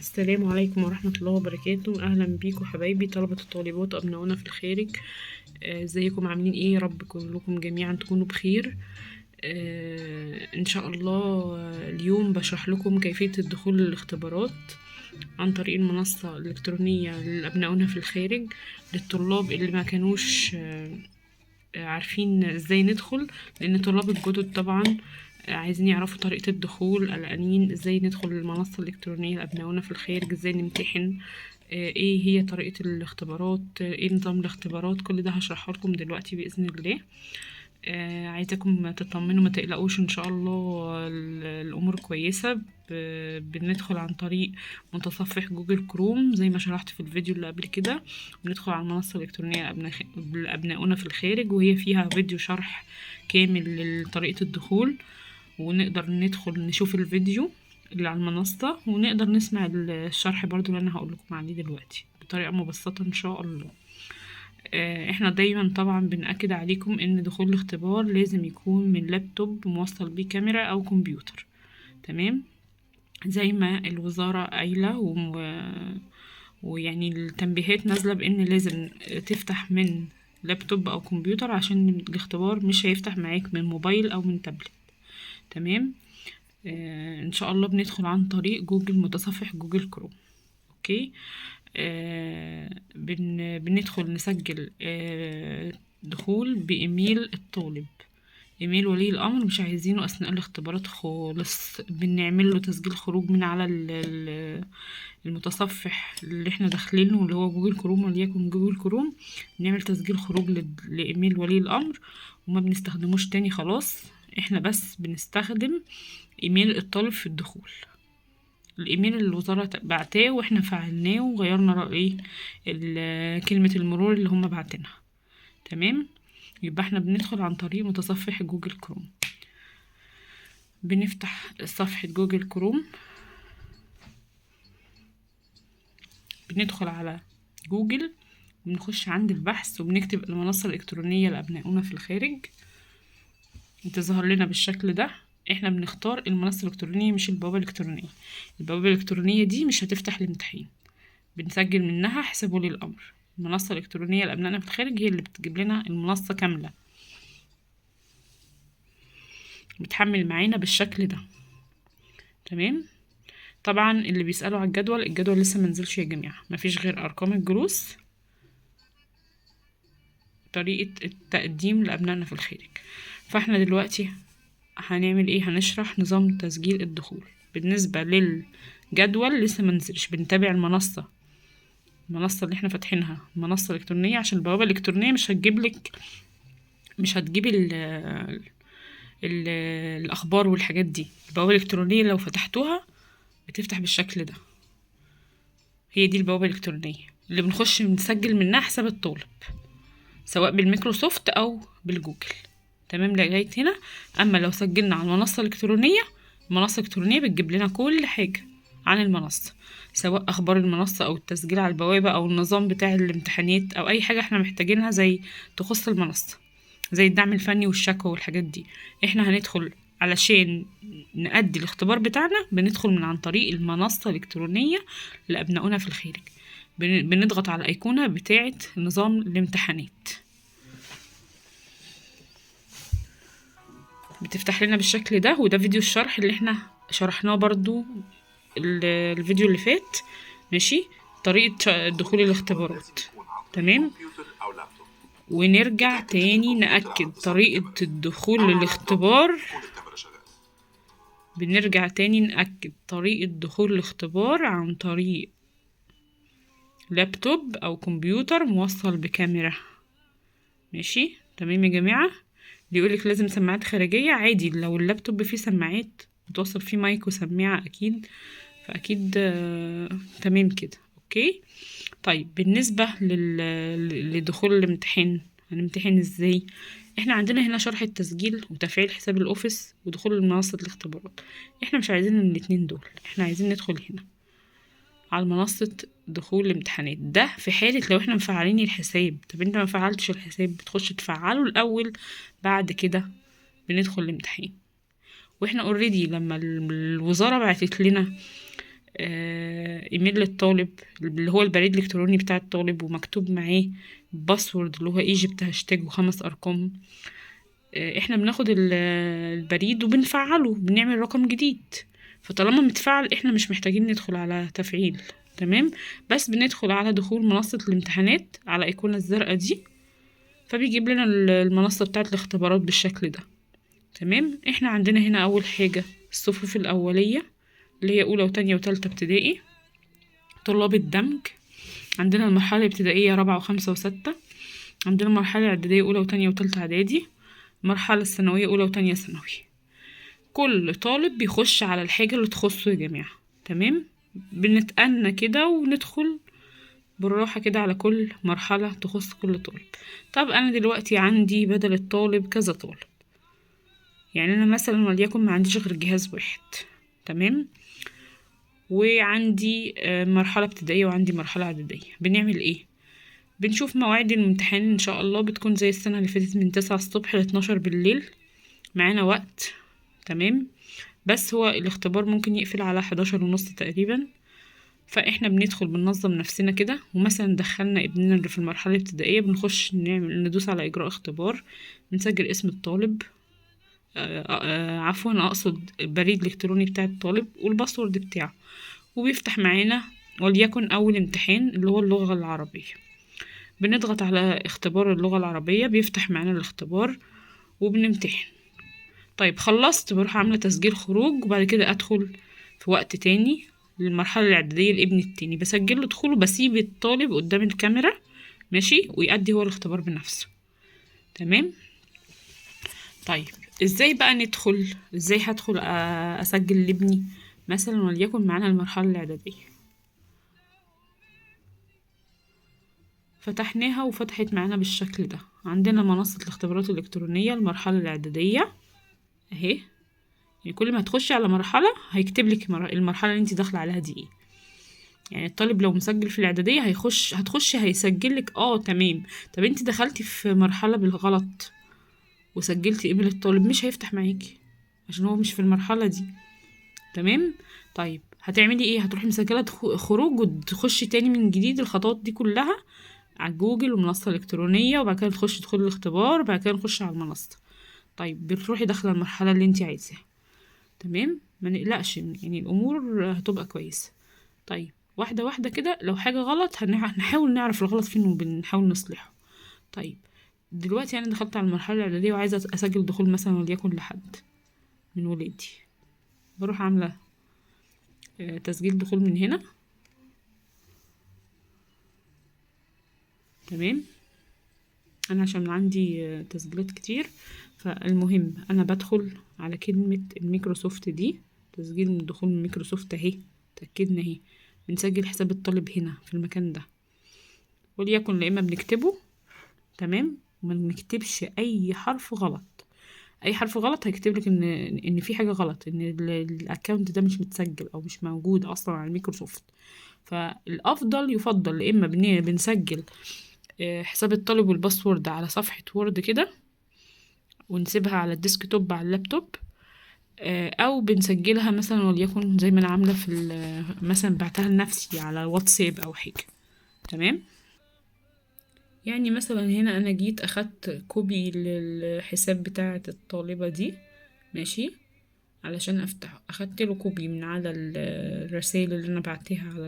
السلام عليكم ورحمة الله وبركاته. أهلا بيكم حبايبي طلبة الطالبات أبنائنا في الخارج. ازيكم عاملين ايه؟ يا رب كلكم جميعا تكونوا بخير. ان شاء الله. اليوم بشرح لكم كيفية الدخول للاختبارات عن طريق المنصة الإلكترونية لأبنائنا في الخارج، للطلاب اللي ما كانوش عارفين ازاي ندخل، لأن طلاب الجدد طبعا عايزين يعرفوا طريقة الدخول، قلقانين ازاي ندخل المنصة الإلكترونية لأبنائنا في الخارج، ازاي نمتحن، ايه هي طريقة الاختبارات، ايه نظام الاختبارات. كل ده هشرحه لكم دلوقتي بإذن الله. عايزاكم تطمنوا، ما تقلقوش، ان شاء الله الامور كويسة. بندخل عن طريق متصفح جوجل كروم زي ما شرحت في الفيديو اللي قبل كده. بندخل على المنصة الإلكترونية لأبنائنا في الخارج، وهي فيها فيديو شرح كامل لطريقة الدخول، ونقدر ندخل نشوف الفيديو اللي على المنصة، ونقدر نسمع الشرح برضو اللي انا هقول لكم عليه دلوقتي بطريقة مبسطة ان شاء الله. احنا دايما طبعا بنأكد عليكم ان دخول الاختبار لازم يكون من لابتوب موصل بيه كاميرا او كمبيوتر، تمام، زي ما الوزارة قايلة ويعني التنبيهات نازلة بان لازم تفتح من لابتوب او كمبيوتر، عشان الاختبار مش هيفتح معاك من موبايل او من تابلت، تمام. ان شاء الله بندخل عن طريق جوجل، متصفح جوجل كروم. اوكي. بندخل نسجل دخول بإيميل الطالب، إيميل ولي الأمر مش عايزينه أثناء الاختبارات خالص. بنعمل له تسجيل خروج من على المتصفح اللي احنا داخلينه، اللي هو جوجل كروم، وليكن جوجل كروم. نعمل تسجيل خروج لإيميل ولي الأمر، وما بنستخدموش تاني خلاص. احنا بس بنستخدم إيميل الطالب في الدخول، الايميل اللي الوزارة بعتاه واحنا فعلناه وغيرنا رأي كلمة المرور اللي هم بعتينها، تمام. يبقى احنا بندخل عن طريق متصفح جوجل كروم. بنفتح صفحة جوجل كروم، بندخل على جوجل، بنخش عند البحث وبنكتب المنصة الإلكترونية لأبنائنا في الخارج، تظهر لنا بالشكل ده. احنا بنختار المنصة الإلكترونية مش البوابة الإلكترونية. البوابة الإلكترونية دي مش هتفتح الامتحان، بنسجل منها حساب ولي الأمر. المنصة الإلكترونية لأبنائنا في الخارج هي اللي بتجيب لنا المنصة كاملة، بتحمل معانا بالشكل ده، تمام. طبعا اللي بيسألوا على الجدول لسه منزلش يا جماعة، مفيش غير أرقام الجلوس، طريقة التقديم لأبنائنا في الخارج. فاحنا دلوقتي هنعمل ايه؟ هنشرح نظام تسجيل الدخول. بالنسبة للجدول لسه منزلش، بنتابع المنصة اللي احنا فاتحينها، المنصة الإلكترونية، عشان البوابة الإلكترونية مش هتجيب الأخبار والحاجات دي. البوابة الإلكترونية لو فتحتوها بتفتح بالشكل ده، هي دي البوابة الإلكترونية اللي بنخش نسجل منها حساب الطالب، سواء بالميكروسوفت أو بالجوجل، تمام لغاية هنا. أما لو سجلنا على المنصة الإلكترونية، المنصة الإلكترونية بتجيب لنا كل حاجة عن المنصة، سواء أخبار المنصة أو التسجيل على البوابة أو النظام بتاع الامتحانات أو أي حاجة احنا محتاجينها زي تخص المنصة، زي الدعم الفني والشكوى والحاجات دي. احنا هندخل علشان نأدي الاختبار بتاعنا، بندخل من عن طريق المنصة الإلكترونية لأبنائنا في الخارج. بنضغط على الأيقونة بتاعة نظام الامتحانات، بتفتح لنا بالشكل ده. وده فيديو الشرح اللي احنا شرحناه برضو الفيديو اللي فات، ماشي، طريقة دخول الاختبارات، تمام. ونرجع تاني نأكد طريقة الدخول للاختبار. بنرجع تاني نأكد طريقة دخول الاختبار عن طريق لابتوب أو كمبيوتر موصل بكاميرا، ماشي، تمام يا جماعة. بيقولك لازم سماعات خارجية، عادي لو اللابتوب فيه سماعات متوصل فيه مايك وسماعة أكيد، فأكيد تمام كده، أوكي. طيب بالنسبة لدخول الامتحان، هنمتحن ازاي؟ احنا عندنا هنا شرح التسجيل وتفعيل حساب الأوفيس ودخول منصة الاختبارات. احنا مش عايزين الاتنين دول، احنا عايزين ندخل هنا على منصة دخول الامتحانات. ده في حالة لو احنا مفعلين الحساب. طب انت ما فعلتش الحساب، بتخش تفعله الأول، بعد كده بندخل الامتحان. واحنا اوريدي لما الوزارة بعتت لنا ايميل للطالب اللي هو البريد الالكتروني بتاع الطالب، ومكتوب معاه باسورد اللي هو ايجيبت هاشتاج و5 ارقام. احنا بناخد البريد وبنفعله، بنعمل رقم جديد. فطالما متفعل احنا مش محتاجين ندخل على تفعيل. تمام. بس بندخل على دخول منصة الامتحانات على ايقونة الزرقاء دي، فبيجيب لنا المنصة بتاعة الاختبارات بالشكل ده. تمام. احنا عندنا هنا اول حاجة الصفوف الاولية اللي هي اولى وتانية وتالتة ابتدائي، طلاب الدمج. عندنا المرحلة الابتدائية رابعة وخمسة وستة. عندنا المرحلة الاعدادية اولى وتانية وتالتة اعدادي. المرحلة الثانوية اولى وتانية ثانوي. كل طالب بيخش على الحاجة اللي تخصه يا جماعة. تمام. بنتأنى كده وندخل بالراحة كده على كل مرحلة تخص كل طالب. طب أنا دلوقتي عندي بدل الطالب كذا طالب، يعني أنا مثلا وليكن ما عنديش غير جهاز واحد. تمام. وعندي مرحلة ابتدائية وعندي مرحلة إعدادية. بنعمل ايه؟ بنشوف مواعيد الامتحان ان شاء الله بتكون زي السنة اللي فاتت من 9 الصبح ل12 بالليل، معانا وقت. تمام. بس هو الاختبار ممكن يقفل على 11:30 تقريبا. فاحنا بندخل بننظم نفسنا كده، ومثلا دخلنا ابننا اللي في المرحلة الابتدائية بنخش ندوس على اجراء اختبار، بنسجل اسم الطالب، عفوا اقصد البريد الالكتروني بتاع الطالب والباسورد بتاعه، وبيفتح معانا وليكن اول امتحان اللي هو اللغة العربية. بنضغط على اختبار اللغة العربية، بيفتح معانا الاختبار وبنمتحن. طيب خلصت، بروح عاملة تسجيل خروج، وبعد كده ادخل في وقت تاني للمرحلة الإعدادية لابني التاني، بسجل له دخوله، بسيب الطالب قدام الكاميرا ماشي ويأدي هو الاختبار بنفسه. تمام. طيب ازاي بقى ندخل؟ ازاي هدخل اسجل لابني مثلا وليكن معانا المرحلة الإعدادية؟ فتحناها وفتحت معانا بالشكل ده. عندنا منصة الاختبارات الإلكترونية المرحلة الإعدادية اهي. يعني كل ما تخشي على مرحلة هيكتب لك المرحلة اللي انت داخلة عليها دي ايه. يعني الطالب لو مسجل في الإعدادية هتخشي هيسجل لك تمام. طب انت دخلتي في مرحلة بالغلط وسجلتي ايميل الطالب، مش هيفتح معاكي عشان هو مش في المرحلة دي. تمام. طيب هتعملي ايه؟ هتروحي مسجلة خروج وتخشي تاني من جديد الخطوات دي كلها على جوجل ومنصة إلكترونية، وبعد كده تخشي تدخلي الاختبار، وبعد كده نخش على المنصة. طيب بتروحي داخلة المرحلة اللي انت عايزاها. تمام. ما نقلقش، يعني الأمور هتبقى كويسة. طيب واحدة واحدة كده، لو حاجة غلط هنحاول نعرف الغلط فين وبنحاول نصلحه. طيب دلوقتي أنا دخلت على المرحلة الإعدادية وعايزة أسجل دخول مثلا وليكن لحد من ولادي، بروح عاملة تسجيل دخول من هنا. تمام. انا عشان عندي تسجيلات كتير، فالمهم انا بدخل على كلمة الميكروسوفت دي، تسجيل من دخول من ميكروسوفت اهي. تأكدنا اهي بنسجل حساب الطالب هنا في المكان ده، وليكن لا اما بنكتبه. تمام. وما بنكتبش اي حرف غلط. اي حرف غلط هيكتب لك ان في حاجه غلط، ان الاكونت ده مش متسجل او مش موجود اصلا على ميكروسوفت. فالافضل يفضل لا اما بنسجل حساب الطالب والباسورد على صفحة وورد كده ونسيبها على الديسكتوب على اللابتوب، او بنسجلها مثلا وليكن زي ما انا عاملة مثلا بعتها لنفسي على واتساب او حاجة. تمام. يعني مثلا هنا انا جيت اخدت كوبي للحساب بتاعة الطالبة دي ماشي علشان افتحه، اخدت له كوبي من على الرسائل اللي انا بعتها على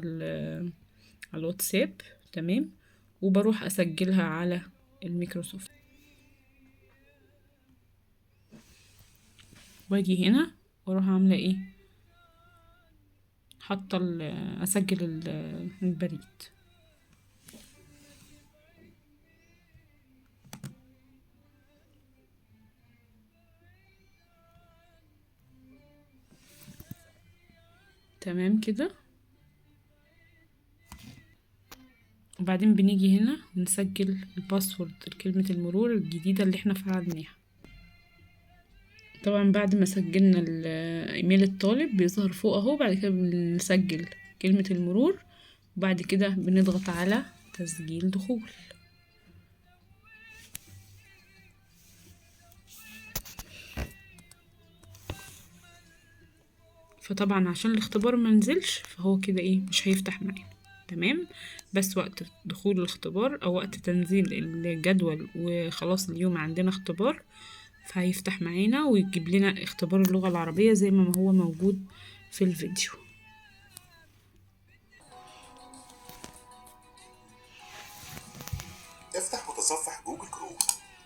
الواتساب. تمام. وبروح اسجلها على الميكروسوفت، واجي هنا واروح عامله ايه، حاطه اسجل البريد. تمام كده. وبعدين بنيجي هنا نسجل الباسورد كلمة المرور الجديدة اللي احنا فعلناها. طبعا بعد ما سجلنا ايميل الطالب بيظهر فوق اهو، بعد كده بنسجل كلمة المرور، وبعد كده بنضغط على تسجيل دخول. فطبعا عشان الاختبار منزلش فهو كده ايه مش هيفتح معانا. تمام. بس وقت دخول الاختبار او وقت تنزيل الجدول وخلاص اليوم عندنا اختبار فهيفتح معانا ويجيب لنا اختبار اللغة العربية زي ما هو موجود في الفيديو. افتح متصفح جوجل كروم،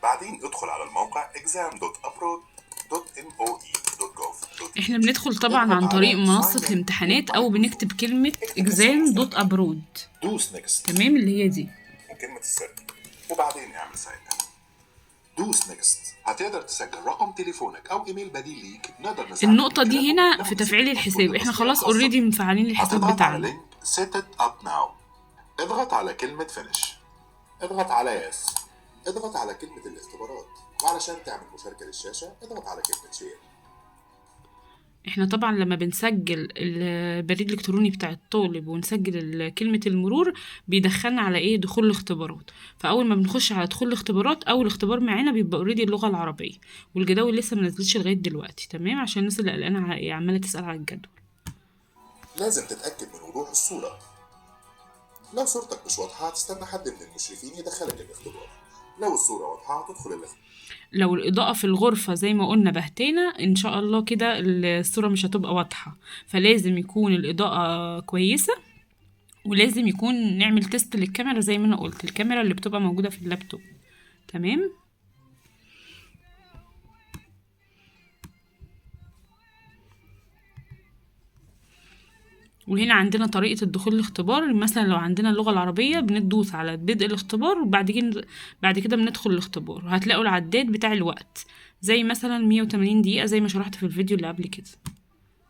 بعدين ادخل على الموقع exam.abroad.moe.gov. احنا بندخل طبعا عن طريق منصة الامتحانات او بنكتب كلمة exam.abroad. دوس نيكست تمام اللي هي دي وكلمة السر وبعدين اعمل ساين ان. دوس نيكست. هتقدر تسجل رقم تليفونك او ايميل بديل ليك نقدر نساعدك. النقطة دي هنا في تفعيل الحساب، احنا خلاص اوريدي مفعلين الحساب هتضغط على بتاعنا. لينك set it up now. اضغط على كلمة finish. اضغط على يس. اضغط على كلمة الاختبارات، وعلشان تعمل مشاركة للشاشة اضغط على كلمة شير. احنا طبعا لما بنسجل البريد الالكتروني بتاع الطالب ونسجل كلمة المرور بيدخلنا على ايه دخول الاختبارات. فاول ما بنخش على دخول الاختبارات اول اختبار معانا بيبقى اوريدي اللغة العربية، والجداول لسه منزلتش لغاية دلوقتي. تمام عشان الناس اللي قلقانة عمالة تسأل على الجدول. لازم تتأكد من وضوح الصورة. لو صورتك مش واضحة هتستنى حد من المشرفين يدخلك الاختبار. لو الصورة واضحة هتدخل الاختبار. لو الإضاءة في الغرفة زي ما قلنا بهتانة إن شاء الله كده الصورة مش هتبقى واضحة، فلازم يكون الإضاءة كويسة، ولازم يكون نعمل تيست للكاميرا زي ما أنا قلت، الكاميرا اللي بتبقى موجودة في اللابتوب. تمام. وهنا عندنا طريقة الدخول الاختبار. مثلا لو عندنا اللغة العربية بندوس على بدء الاختبار بعد كده بندخل الاختبار، وهتلاقوا العداد بتاع الوقت زي مثلا 180 دقيقة زي ما شرحت في الفيديو اللي قبل كده.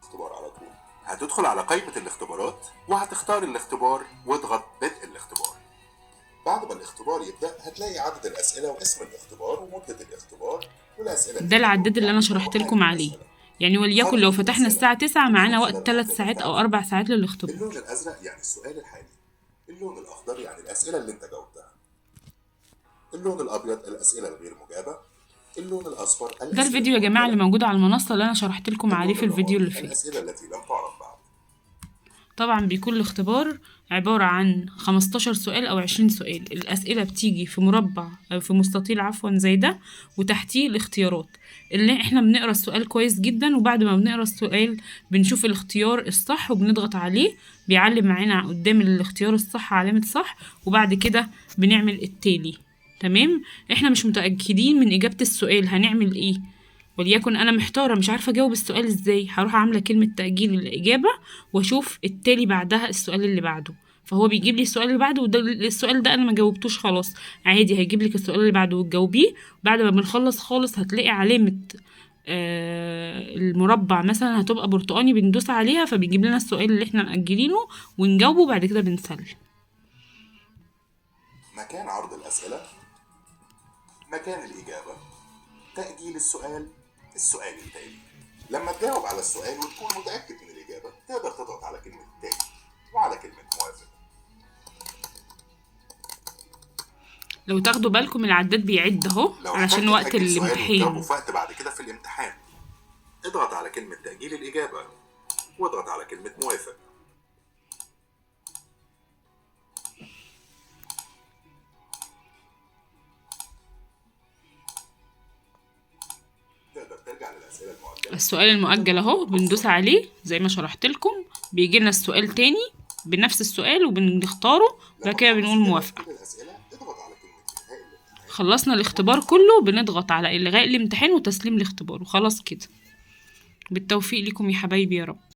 اختبار على طول. هتدخل على قائمة الاختبارات وهتختار الاختبار واضغط بدء الاختبار. بعد ما الاختبار يبدأ هتلاقي عدد الأسئلة واسم الاختبار ومدة الاختبار والأسئلة. ده العداد اللي أنا شرحت لكم عليه. يعني وليكن لو فتحنا الساعة 9 معانا وقت 3 ساعات أو 4 ساعات للاختبار. اللون الأزرق يعني السؤال الحالي. اللون الأخضر يعني الأسئلة اللي أنت جاوبتها. اللون الأبيض الأسئلة الغير مجابة. اللون الأصفر ده الفيديو يا جماعة اللي موجود على المنصة اللي أنا شرحت لكم عليه في الفيديو اللي فات. الأسئلة التي لم تعرف بعد. طبعا بيكون الاختبار عبارة عن 15 سؤال أو 20 سؤال. الأسئلة بتيجي في مربع أو في مستطيل عفوا زي ده، وتحتيه الاختيارات اللي احنا بنقرأ السؤال كويس جدا، وبعد ما بنقرأ السؤال بنشوف الاختيار الصح وبنضغط عليه بيعلم معانا قدام الاختيار الصح علامة صح، وبعد كده بنعمل التالي. تمام. احنا مش متأكدين من إجابة السؤال هنعمل ايه، وليكن انا محتاره مش عارفه اجاوب السؤال ازاي، هروح عامله كلمه تاجيل الاجابه واشوف التالي بعدها السؤال اللي بعده، فهو بيجيب لي السؤال اللي بعده، وده السؤال ده انا ما جاوبتوش خلاص عادي هيجيب لك السؤال اللي بعده وتجاوبيه. بعد ما بنخلص خالص هتلاقي علامه المربع مثلا هتبقى برتقاني بندوس عليها فبيجيب لنا السؤال اللي احنا مأجلينه ونجاوبه بعد كده بنسلم. مكان عرض الأسئلة، مكان الإجابة، تأجيل السؤال التالي. لما تجاوب على السؤال وتكون متأكد من الإجابة تقدر تضغط على كلمة التالي وعلى كلمة موافق. لو تاخدوا بالكم العداد بيعد اهو علشان وقت الامتحان. في وقت بعد كده في الامتحان اضغط على كلمة تأجيل الإجابة واضغط على كلمة موافق. السؤال المؤجل اهو بندوس عليه زي ما شرحت لكم، بيجي لنا السؤال تاني بنفس السؤال وبنختاره وبعد كده بنقول موافقة. خلصنا الاختبار كله بنضغط على إلغاء الامتحان وتسليم الاختبار وخلاص كده. بالتوفيق لكم يا حبايبي يا رب.